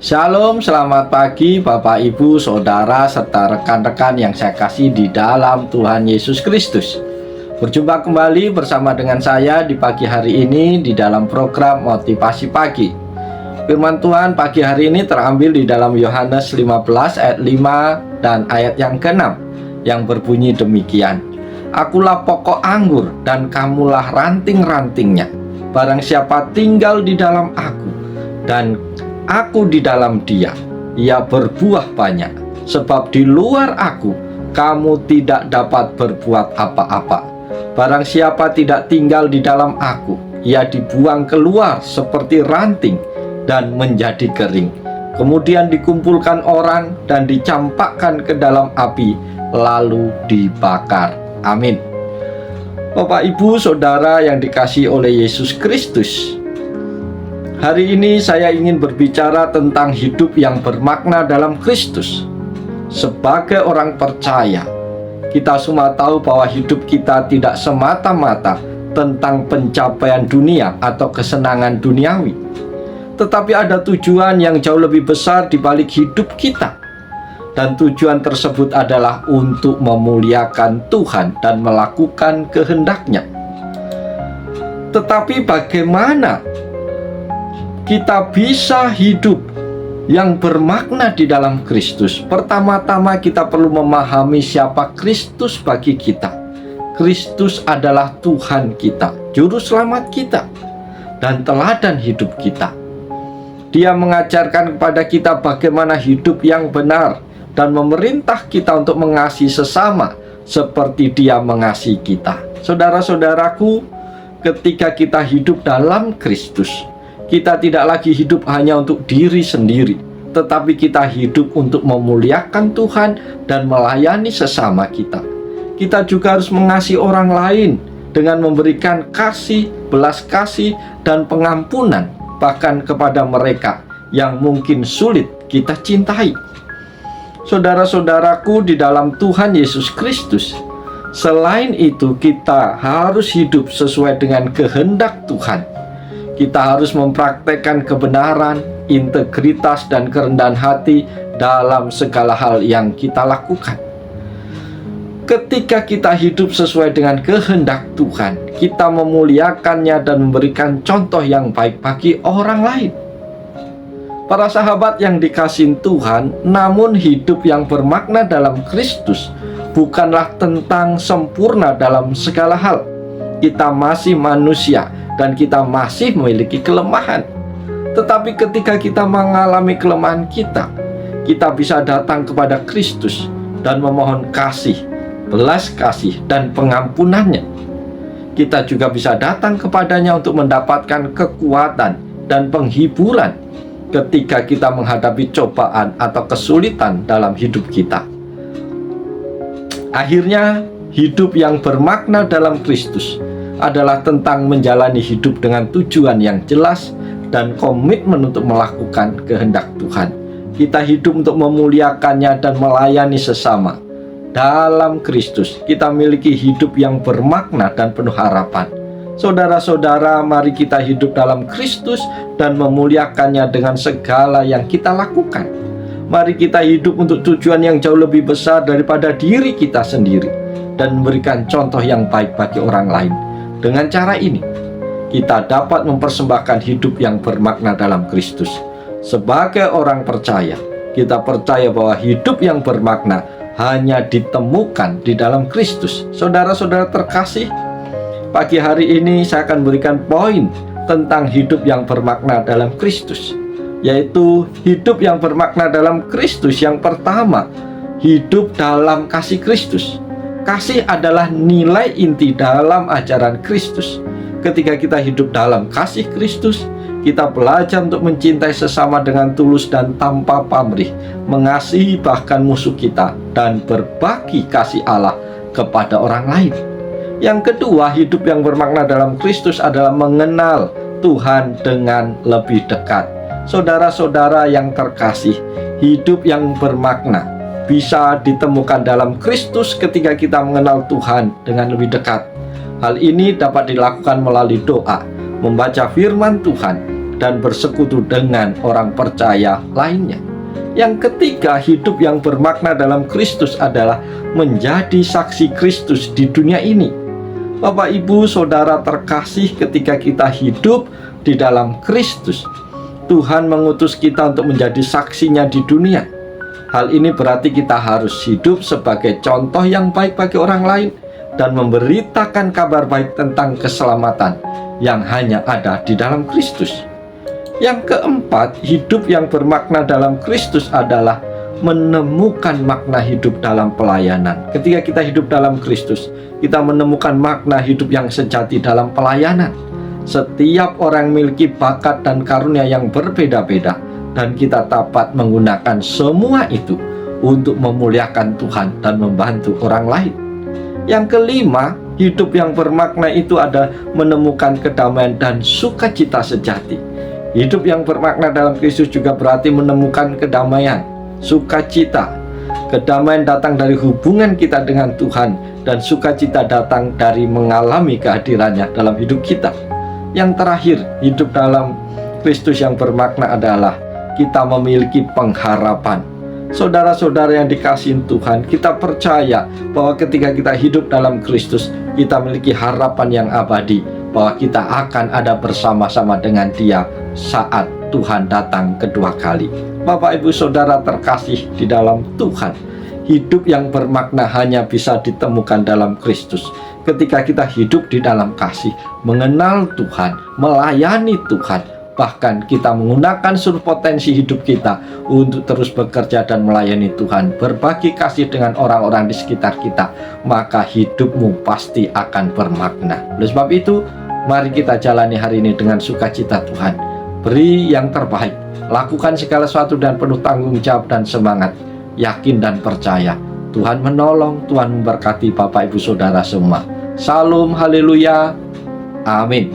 Shalom, selamat pagi Bapak, Ibu, Saudara, serta rekan-rekan yang saya kasih di dalam Tuhan Yesus Kristus. Berjumpa kembali bersama dengan saya di pagi hari ini di dalam program Motivasi Pagi. Firman Tuhan pagi hari ini terambil di dalam Yohanes 15 ayat 5 dan ayat yang ke-6 yang berbunyi demikian. Akulah pokok anggur dan kamulah ranting-rantingnya. Barang siapa tinggal di dalam aku dan aku di dalam dia, ia berbuah banyak. Sebab di luar aku, kamu tidak dapat berbuat apa-apa. Barang siapa tidak tinggal di dalam aku, ia dibuang keluar seperti ranting dan menjadi kering. Kemudian dikumpulkan orang dan dicampakkan ke dalam api, lalu dibakar. Amin. Bapak, Ibu, Saudara yang dikasihi oleh Yesus Kristus, hari ini saya ingin berbicara tentang hidup yang bermakna dalam Kristus. Sebagai orang percaya, kita semua tahu bahwa hidup kita tidak semata-mata tentang pencapaian dunia atau kesenangan duniawi, tetapi ada tujuan yang jauh lebih besar di balik hidup kita. Dan tujuan tersebut adalah untuk memuliakan Tuhan dan melakukan kehendak-Nya. Tetapi bagaimana kita bisa hidup yang bermakna di dalam Kristus? Pertama-tama kita perlu memahami siapa Kristus bagi kita. Kristus adalah Tuhan kita, Juru Selamat kita, dan teladan hidup kita. Dia mengajarkan kepada kita bagaimana hidup yang benar dan memerintah kita untuk mengasihi sesama seperti Dia mengasihi kita. Saudara-saudaraku, ketika kita hidup dalam Kristus, kita tidak lagi hidup hanya untuk diri sendiri, tetapi kita hidup untuk memuliakan Tuhan dan melayani sesama kita. Kita juga harus mengasihi orang lain dengan memberikan kasih, belas kasih, dan pengampunan, bahkan kepada mereka yang mungkin sulit kita cintai. Saudara-saudaraku di dalam Tuhan Yesus Kristus, selain itu kita harus hidup sesuai dengan kehendak Tuhan. Kita harus mempraktekkan kebenaran, integritas, dan kerendahan hati dalam segala hal yang kita lakukan. Ketika kita hidup sesuai dengan kehendak Tuhan, kita memuliakannya dan memberikan contoh yang baik bagi orang lain. Para sahabat yang dikasihi Tuhan, namun hidup yang bermakna dalam Kristus bukanlah tentang sempurna dalam segala hal. Kita masih manusia dan kita masih memiliki kelemahan. Tetapi ketika kita mengalami kelemahan kita bisa datang kepada Kristus dan memohon kasih, belas kasih, dan pengampunannya. Kita juga bisa datang kepadanya untuk mendapatkan kekuatan dan penghiburan ketika kita menghadapi cobaan atau kesulitan dalam hidup kita. Akhirnya, hidup yang bermakna dalam Kristus adalah tentang menjalani hidup dengan tujuan yang jelas dan komitmen untuk melakukan kehendak Tuhan. Kita hidup untuk memuliakannya dan melayani sesama. Dalam Kristus, kita memiliki hidup yang bermakna dan penuh harapan. Saudara-saudara, mari kita hidup dalam Kristus dan memuliakannya dengan segala yang kita lakukan. Mari kita hidup untuk tujuan yang jauh lebih besar daripada diri kita sendiri dan memberikan contoh yang baik bagi orang lain. Dengan cara ini, kita dapat mempersembahkan hidup yang bermakna dalam Kristus. Sebagai orang percaya, kita percaya bahwa hidup yang bermakna hanya ditemukan di dalam Kristus. Saudara-saudara terkasih, pagi hari ini saya akan berikan poin tentang hidup yang bermakna dalam Kristus, yaitu hidup yang bermakna dalam Kristus. Yang pertama, hidup dalam kasih Kristus. Kasih adalah nilai inti dalam ajaran Kristus. Ketika kita hidup dalam kasih Kristus, kita belajar untuk mencintai sesama dengan tulus dan tanpa pamrih, mengasihi bahkan musuh kita, dan berbagi kasih Allah kepada orang lain. Yang kedua, hidup yang bermakna dalam Kristus adalah mengenal Tuhan dengan lebih dekat. Saudara-saudara yang terkasih, hidup yang bermakna bisa ditemukan dalam Kristus ketika kita mengenal Tuhan dengan lebih dekat. Hal ini dapat dilakukan melalui doa, membaca firman Tuhan, dan bersekutu dengan orang percaya lainnya. Yang ketiga, hidup yang bermakna dalam Kristus adalah menjadi saksi Kristus di dunia ini. Bapak, Ibu, Saudara terkasih, ketika kita hidup di dalam Kristus, Tuhan mengutus kita untuk menjadi saksinya di dunia. Hal ini berarti kita harus hidup sebagai contoh yang baik bagi orang lain dan memberitakan kabar baik tentang keselamatan yang hanya ada di dalam Kristus. Yang keempat, hidup yang bermakna dalam Kristus adalah menemukan makna hidup dalam pelayanan. Ketika kita hidup dalam Kristus, kita menemukan makna hidup yang sejati dalam pelayanan. Setiap orang memiliki bakat dan karunia yang berbeda-beda, dan kita dapat menggunakan semua itu untuk memuliakan Tuhan dan membantu orang lain. Yang kelima, hidup yang bermakna itu ada menemukan kedamaian dan sukacita sejati. Hidup yang bermakna dalam Kristus juga berarti menemukan kedamaian, sukacita. Kedamaian datang dari hubungan kita dengan Tuhan, dan sukacita datang dari mengalami kehadirannya dalam hidup kita. Yang terakhir, hidup dalam Kristus yang bermakna adalah kita memiliki pengharapan. Saudara-saudara yang dikasihi Tuhan, kita percaya bahwa ketika kita hidup dalam Kristus, kita memiliki harapan yang abadi, bahwa kita akan ada bersama-sama dengan Dia saat Tuhan datang kedua kali. Bapak, Ibu, Saudara terkasih di dalam Tuhan, hidup yang bermakna hanya bisa ditemukan dalam Kristus. Ketika kita hidup di dalam kasih, mengenal Tuhan, melayani Tuhan, bahkan kita menggunakan seluruh potensi hidup kita untuk terus bekerja dan melayani Tuhan, berbagi kasih dengan orang-orang di sekitar kita, maka hidupmu pasti akan bermakna. Oleh sebab itu, mari kita jalani hari ini dengan sukacita Tuhan. Beri yang terbaik, lakukan segala sesuatu dan penuh tanggung jawab dan semangat, yakin dan percaya Tuhan menolong, Tuhan memberkati Bapak, Ibu, Saudara semua. Salam, haleluya, amin.